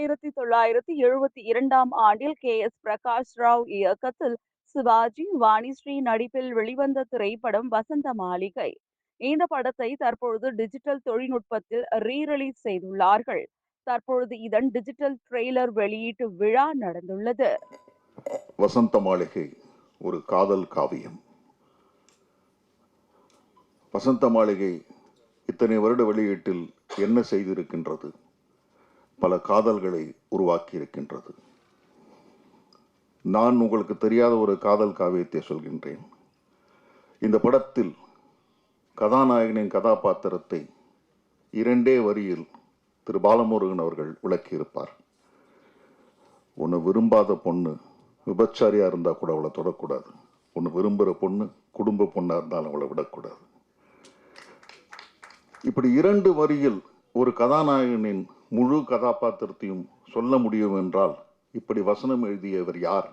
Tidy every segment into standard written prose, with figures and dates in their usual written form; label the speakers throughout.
Speaker 1: 1972ஆம் ஆண்டில் கே.எஸ். பிரகாஷ் ராவ் இயக்கத்தில் சிவாஜி, வாணிஸ்ரீ நடிப்பில் வெளிவந்த திரைப்படம் வசந்த மாளிகை. இந்த படத்தை தற்பொழுது டிஜிட்டல் தொழில்நுட்பத்தில் ரீ-ரிலீஸ் செய்துள்ளார்கள். தற்பொழுது இதன் டிஜிட்டல் ட்ரெய்லர் வெளியீட்டு விழா நடந்துள்ளது.
Speaker 2: வசந்த மாளிகை ஒரு காதல் காவியம். வசந்த மாளிகை இத்தனை வருட வெளியீட்டில் என்ன செய்திருக்கின்றது? பல காதல்களை உருவாக்கி இருக்கின்றது. நான் உங்களுக்கு தெரியாத ஒரு காதல் காவியத்தை சொல்கின்றேன். இந்த படத்தில் கதாநாயகனின் கதாபாத்திரத்தை 2 வரியில் திரு பாலமுருகன் அவர்கள் விளக்கியிருப்பார். உன்னை விரும்பாத பொண்ணு விபச்சாரியா இருந்தா கூட அவளை தொடக்கூடாது. உன்னை விரும்புகிற பொண்ணு குடும்ப பொண்ணா இருந்தாலும் அவளை விடக்கூடாது. இப்படி 2 வரியில் ஒரு கதாநாயகனின் முழு கதாபாத்திரத்தையும் சொல்ல முடியும் என்றால் இப்படி வசனம் எழுதியவர் யார்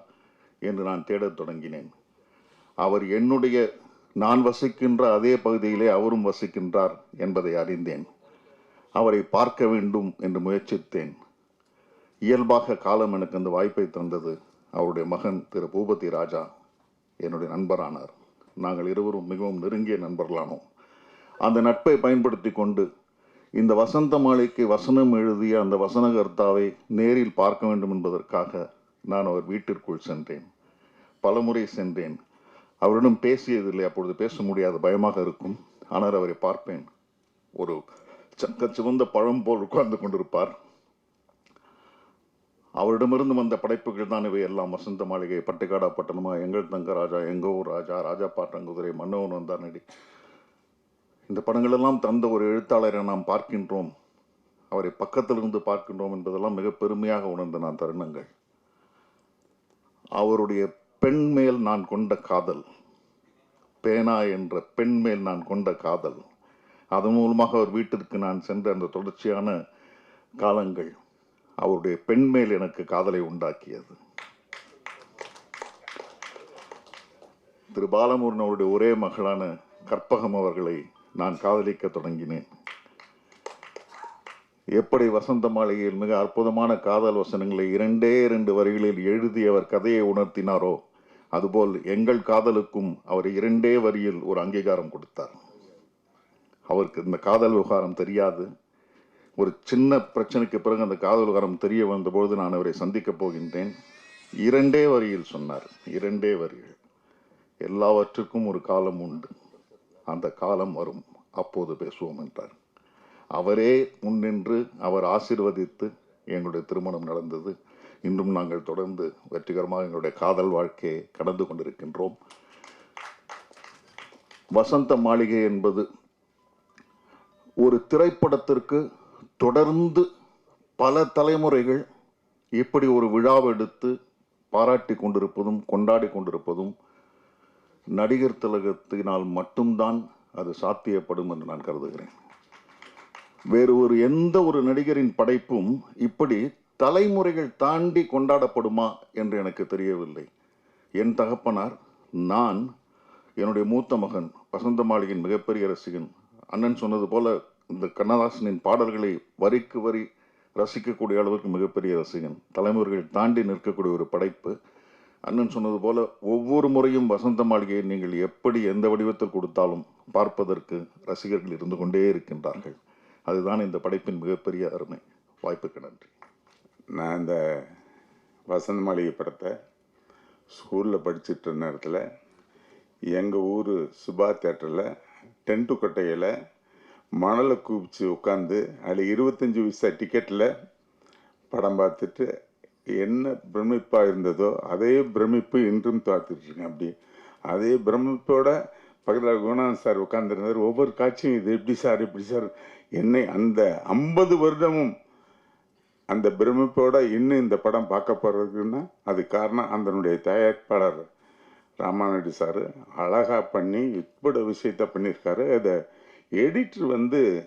Speaker 2: என்று நான் தேடத் தொடங்கினேன். அவர் நான் வசிக்கின்ற அதே பகுதியிலே அவரும் வசிக்கின்றார் என்பதை அறிந்தேன். அவரை பார்க்க வேண்டும் என்று முயற்சித்தேன். இயல்பாக காலம் எனக்கு அந்த வாய்ப்பை தந்தது. அவருடைய மகன் திரு பூபதி ராஜா என்னுடைய நண்பரானார். நாங்கள் இருவரும் மிகவும் நெருங்கிய நண்பர்களானோம். அந்த நட்பை பயன்படுத்தி கொண்டு இந்த வசந்த மாளிகைக்கு வசனம் எழுதிய அந்த வசனகர்த்தாவை நேரில் பார்க்க வேண்டும் என்பதற்காக நான் அவர் வீட்டிற்குள் சென்றேன். பலமுறை சென்றேன். அவரிடம் பேசியதில்லை. அப்பொழுது பேச முடியாத பயமாக இருக்கும். ஆனால் அவரை பார்ப்பேன். ஒரு சிவந்த பழம் போல் உட்கார்ந்து கொண்டிருப்பார். அவரிடமிருந்து வந்த படைப்புகள் தான் இவை எல்லாம். வசந்த மாளிகை, பட்டிக்காடா பட்டணமா, எங்கள் தங்க ராஜா, எங்க ஊர் ராஜா, ராஜா பாட்டங்குதிரை, மன்னவன் வந்தார் நடி, இந்த படங்களெல்லாம் தந்த ஒரு எழுத்தாளரை நாம் பார்க்கின்றோம், அவரை பக்கத்திலிருந்து பார்க்கின்றோம் என்பதெல்லாம் மிக பெருமையாக உணர்ந்த நான் தருணங்கள். அவருடைய பெண் மேல் நான் கொண்ட காதல், பேனா என்ற பெண் மேல் நான் கொண்ட காதல், அதன் மூலமாக அவர் வீட்டிற்கு நான் சென்ற அந்த தொடர்ச்சியான காலங்கள் அவருடைய பெண் மேல் எனக்கு காதலை உண்டாக்கியது. திரு பாலமுருகன் அவருடைய ஒரே மகளான கற்பகம் அவர்களை நான் காதலிக்க தொடங்கினேன். எப்படி வசந்த மாளிகையில் மிக அற்புதமான காதல் வசனங்களை 2 வரிகளில் எழுதி அவர் கதையை உணர்த்தினாரோ, அதுபோல் எங்கள் காதலுக்கும் அவர் 2 வரியில் ஒரு அங்கீகாரம் கொடுத்தார். அவருக்கு இந்த காதல் விவகாரம் தெரியாது. ஒரு சின்ன பிரச்சனைக்கு பிறகு அந்த காதல் விவகாரம் தெரிய வந்தபோது நான் அவரை சந்திக்கப் போகின்றேன். 2 வரியில் சொன்னார். 2 வரிகள். எல்லாவற்றுக்கும் ஒரு காலம் உண்டு, அந்த காலம் வரும், அப்போது பேசுவோம் என்றார். அவரே முன்னின்று அவர் ஆசீர்வதித்து எங்களுடைய திருமணம் நடந்தது. இன்றும் நாங்கள் தொடர்ந்து வெற்றிகரமாக எங்களுடைய காதல் வாழ்க்கையை கடந்து கொண்டிருக்கின்றோம். வசந்த மாளிகை என்பது ஒரு திரைப்படத்திற்கு தொடர்ந்து பல தலைமுறைகள் இப்படி ஒரு விழாவை எடுத்து பாராட்டி கொண்டிருப்பதும் கொண்டாடி கொண்டிருப்பதும் நடிகர் திலகத்தினால் மட்டும்தான் அது சாத்தியப்படும் என்று நான் கருதுகிறேன். வேறு எந்த ஒரு நடிகரின் படைப்பும் இப்படி தலைமுறைகள் தாண்டி கொண்டாடப்படுமா என்று எனக்கு தெரியவில்லை. என் தகப்பனார், நான், என்னுடைய மூத்த மகன், வசந்த மாளிகையின் மிகப்பெரிய ரசிகன். அண்ணன் சொன்னது போல இந்த கண்ணதாசனின் பாடல்களை வரிக்கு வரி ரசிக்கக்கூடிய அளவுக்கு மிகப்பெரிய ரசிகன். தலைமுறைகள் தாண்டி நிற்கக்கூடிய ஒரு படைப்பு. அண்ணன் சொன்னது போல ஒவ்வொரு முறையும் வசந்த மாளிகையை நீங்கள் எப்படி எந்த வடிவத்தில் கொடுத்தாலும் பார்ப்பதற்கு ரசிகர்கள் இருந்து கொண்டே இருக்கின்றார்கள். அதுதான் இந்த படைப்பின் மிகப்பெரிய அருமை. வாய்ப்புக்கு நன்றி.
Speaker 3: நான் இந்த வசந்த மாளிகை படத்தை ஸ்கூலில் படிச்சுட்டு நேரத்தில் எங்கள் ஊர் சுபா தேட்டரில் டென்ட்டு கொட்டையில் மணலை குவிச்சு உட்காந்து அதில் 25 பைசா டிக்கெட்டில் படம் பார்த்துட்டு என்ன பிரமிப்பாக இருந்ததோ அதே பிரமிப்பு இன்றும் பார்த்துட்ருக்கேன். அப்படி அதே பிரமிப்போட பக்கத்தில் குணாநன் சார் உட்காந்துருந்தார். ஒவ்வொரு காட்சியும் இது எப்படி சார் இப்படி சார், என்னை அந்த 50 வருடமும் அந்த பிரமிப்போட இன்னும் இந்த படம் பார்க்க போகிறதுக்குன்னா அது காரணம் அதனுடைய தயாரிப்பாளர் ராமாநாயுடு சார் அழகாக பண்ணி இப்படி விஷயத்த பண்ணியிருக்காரு. அதை எடிட்டர்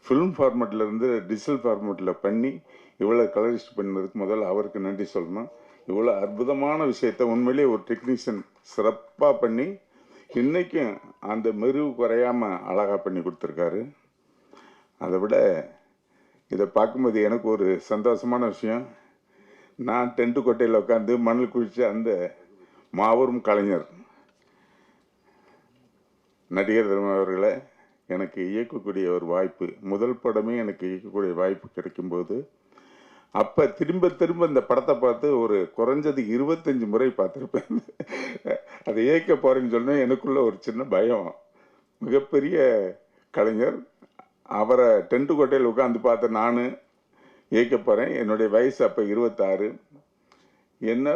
Speaker 3: ஃபிலிம் ஃபார்மேட்லேருந்து டிஜிட்டல் ஃபார்மேட்டில் பண்ணி இவ்வளோ கலரிஸ்ட் பண்ணதுக்கு முதல்ல அவருக்கு நன்றி சொல்லணும். இவ்வளோ அற்புதமான விஷயத்த உண்மையிலேயே ஒரு டெக்னீஷியன் சிறப்பாக பண்ணி இன்றைக்கும் அந்த மெருகு குறையாமல் அழகாக பண்ணி கொடுத்துருக்காரு. அதை விட இதை பார்க்கும்போது எனக்கு ஒரு சந்தோஷமான விஷயம். நான் டென்ட் கொட்டையில் உட்காந்து மணல் குளிச்ச அந்த மாபெரும் கலைஞர் நடிகர் திலகம் அவர்களை எனக்கு இயக்கக்கூடிய ஒரு வாய்ப்பு, முதல் படமே எனக்கு இயக்கக்கூடிய வாய்ப்பு கிடைக்கும்போது, அப்போ திரும்ப திரும்ப இந்த படத்தை பார்த்து ஒரு குறைஞ்சது 25 முறை பார்த்துருப்பேன். அதை இயக்க போகிறேன்னு சொன்னேன். எனக்குள்ள ஒரு சின்ன பயம். மிகப்பெரிய கலைஞர், அவரை டென்ட் கொட்டையில் உட்காந்து பார்த்த நான் இயக்க போகிறேன். என்னுடைய வயசு அப்போ 26. என்ன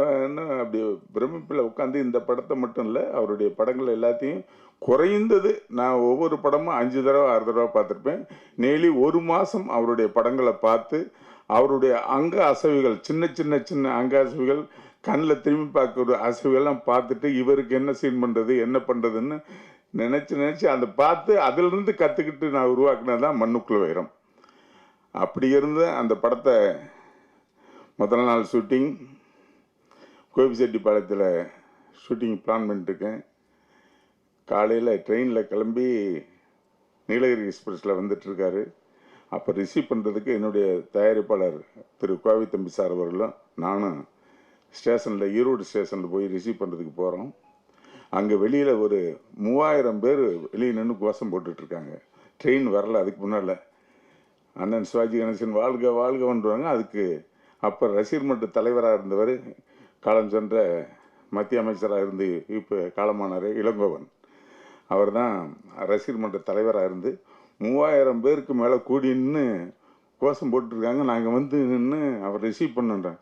Speaker 3: அப்படி பிரமிப்பில் உட்காந்து இந்த படத்தை மட்டும் இல்லை, அவருடைய படங்கள் எல்லாத்தையும் குறைந்தது நான் ஒவ்வொரு படமும் 5 தடவை 6 தடவை பார்த்துருப்பேன். நெய்லி 1 மாதம் அவருடைய படங்களை பார்த்து அவருடைய அங்க அசைவுகள், சின்ன சின்ன சின்ன அங்க அசைவுகள், கண்ணில் திரும்பி பார்க்குற அசைவுகள்லாம் பார்த்துட்டு இவருக்கு என்ன சீன் பண்ணுறது என்ன பண்ணுறதுன்னு நினச்சி அதை பார்த்து அதிலிருந்து கற்றுக்கிட்டு நான் உருவாக்குனது தான் மண்ணுக்குள்ள வைரம். அப்படி இருந்த அந்த படத்தை முதல் நாள் ஷூட்டிங் கோபிச்செட்டிப்பாளையத்தில் ஷூட்டிங் பிளான் பண்ணிட்டுருக்கேன். காலையில் ட்ரெயினில் கிளம்பி நீலகிரி எக்ஸ்பிரஸில் வந்துட்டுருக்காரு. அப்போ ரிசீவ் பண்ணுறதுக்கு என்னுடைய தயாரிப்பாளர் திரு கோவி தம்பி சார் அவர்களும் நானும் ஸ்டேஷனில், ஈரோடு ஸ்டேஷனில் போய் ரிசீவ் பண்ணுறதுக்கு போகிறோம். அங்கே வெளியில் ஒரு 3000 பேர் வெளியே நின்று கோஷம் போட்டுட்ருக்காங்க. ட்ரெயின் வரல. அதுக்கு முன்னால் அண்ணன் சிவாஜி கணேசன் வாழ்க வாழ்கன்றாங்க. அதுக்கு அப்போ ரசிகர் மன்ற தலைவராக இருந்தவர், காலம் சென்ற மத்திய அமைச்சராக இருந்து இப்போ காலமானார் இளங்கோவன். அவர் தான் ரசிகர் மன்ற தலைவராக இருந்து 3000 பேருக்கு மேலே கூடி நின்று கோஷம் போட்டுருக்காங்க. நாங்கள் வந்து நின்று அவர் ரிசீவ் பண்ணுன்றோம்.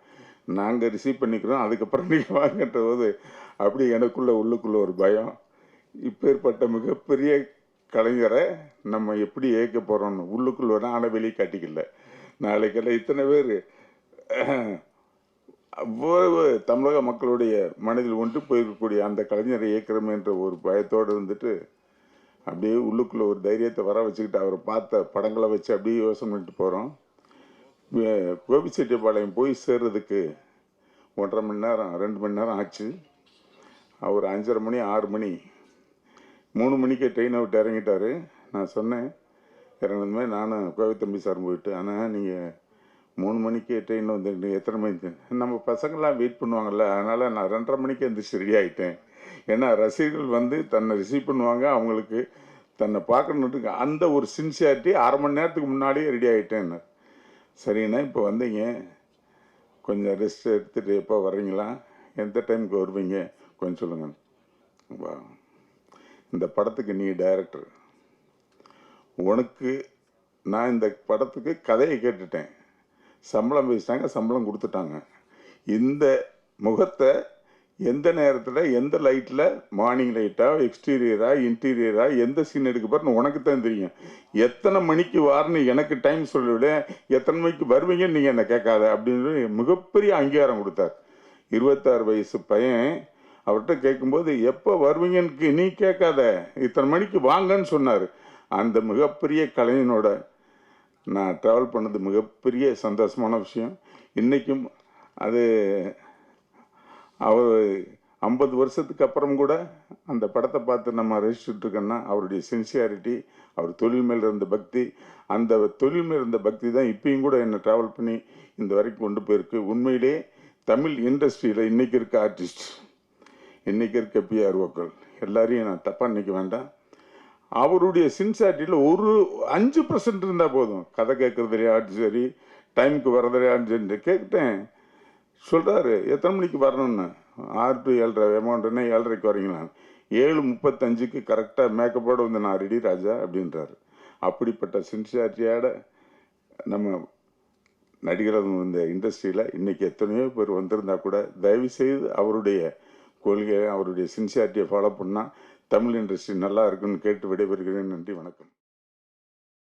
Speaker 3: நாங்கள் ரிசீவ் பண்ணிக்கிறோம், அதுக்கப்புறம் நீங்கள் வாங்கன்ற போது அப்படி எனக்குள்ள உள்ளுக்குள்ள ஒரு பயம். இப்பேற்பட்ட மிகப்பெரிய கலைஞரை நம்ம எப்படி இயக்க போகிறோம்னு உள்ளுக்குள்ள வர, ஆனால் வெளியே காட்டிக்கல. நாளைக்கெல்லாம் இத்தனை பேர் அவ்வளவு தமிழக மக்களுடைய மனதில் ஒன்று போயிருக்கக்கூடிய அந்த கலைஞரை இயக்கிறோம் என்ற ஒரு பயத்தோடு இருந்துட்டு அப்படியே உள்ளுக்குள்ள ஒரு தைரியத்தை வர வச்சுக்கிட்டு அவரை பார்த்த படங்களை வச்சு அப்படியே யோசனை பண்ணிட்டு போகிறோம். கோபிச்செட்டிப்பாளையம் போய் சேர்றதுக்கு 1.5 மணி நேரம் 2 மணி நேரம் ஆச்சு. அவர் 5:30 மணி 6 மணி 3 மணிக்கே ட்ரெயினை விட்டு இறங்கிட்டார். நான் சொன்னேன் இறங்கினதுமே நானும் கோவி தம்பி சார் போயிட்டு, ஆனால் நீங்கள் 3 மணிக்கு ட்ரெயின் வந்துட்டு எத்தனை மணிக்கு நம்ம பசங்கள்லாம் வெயிட் பண்ணுவாங்கள்ல, அதனால் நான் 2:30 மணிக்கு எந்திரிச்சு ரெடி ஆகிட்டேன். ஏன்னா ரசிகர்கள் வந்து தன்னை ரிசீவ் பண்ணுவாங்க, அவங்களுக்கு தன்னை பார்க்கணுன்ட்டு அந்த ஒரு சின்சியாரிட்டி 1/2 மணி நேரத்துக்கு முன்னாடியே ரெடி ஆகிட்டேன்னு. சரிண்ணா இப்போ வந்தீங்க, கொஞ்சம் ரெஸ்ட் எடுத்துகிட்டு எப்போ வர்றீங்களா, எந்த டைமுக்கு வருவீங்க கொஞ்சம் சொல்லுங்கள். வா, இந்த படத்துக்கு நீ டைரக்டர், உனக்கு நான் இந்த படத்துக்கு கதையை கேட்டுட்டேன், சம்பளம் பேசிட்டாங்க, சம்பளம் கொடுத்துட்டாங்க. இந்த முகத்தை எந்த நேரத்தில் எந்த லைட்டில், மார்னிங் லைட்டா எக்ஸ்டீரியரா இன்டீரியரா எந்த சீன் எடுக்க போகிறேன்னு உனக்கு தான் தெரியும். எத்தனை மணிக்கு வாரன்னு எனக்கு டைம் சொல்லிவிட, எத்தனை மணிக்கு வருவீங்கன்னு நீங்கள் என்னை கேட்காத அப்படின்னு மிகப்பெரிய அங்கீகாரம் கொடுத்தார். 26 வயசு பையன் அவர்கிட்ட கேட்கும்போது எப்போ வருவீங்கன்னு நீ கேட்காத, இத்தனை மணிக்கு வாங்கன்னு சொன்னார். அந்த மிகப்பெரிய கலைஞனோட நான் ட்ராவல் பண்ணது மிகப்பெரிய சந்தோஷமான விஷயம். இன்றைக்கும் அது அவர் 50 வருஷத்துக்கு அப்புறம் கூட அந்த படத்தை பார்த்து நம்ம ரசிச்சுட்டு இருக்கோன்னா அவருடைய சின்சியாரிட்டி, அவர் தொழில் மேல் இருந்த பக்தி, அந்த தொழில் மேல் இருந்த பக்தி தான் இப்பயும் கூட என்னை ட்ராவல் பண்ணி இந்த வரைக்கும் கொண்டு போயிருக்கு. உண்மையிலே தமிழ் இண்டஸ்ட்ரியில் இன்றைக்கி இருக்க ஆர்டிஸ்ட், இன்றைக்கி இருக்க பிஆர்ஓக்கள் எல்லாரையும் நான் தப்பாக நினைக்க வேண்டாம். அவருடைய சின்சியாரிட்டியில் ஒரு 5% இருந்தால் போதும். கதை கேட்குறதுலையாட்டு சரி, டைமுக்கு வரதுலையான்னு சொல்லி கேட்டேன். சொல்கிறாரு எத்தனை மணிக்கு வரணும்னு, 6 to 7:30 அமௌண்ட்டுன்னா 7:30க்கு வரீங்களா, 7:35க்கு கரெக்டாக மேக்கப்போடு வந்து நான் ரெடி ராஜா அப்படின்றாரு. அப்படிப்பட்ட சின்சியாரிட்டியோட நம்ம நடிகர் இந்த இண்டஸ்ட்ரியில் இன்றைக்கி எத்தனையோ பேர் வந்திருந்தா கூட தயவுசெய்து அவருடைய கொள்கையை, அவருடைய சின்சியாரிட்டியை ஃபாலோ பண்ணால் தமிழ் இண்டஸ்ட்ரி நல்லா இருக்குன்னு கேட்டு விடைபெறுகிறேன். நன்றி, வணக்கம்.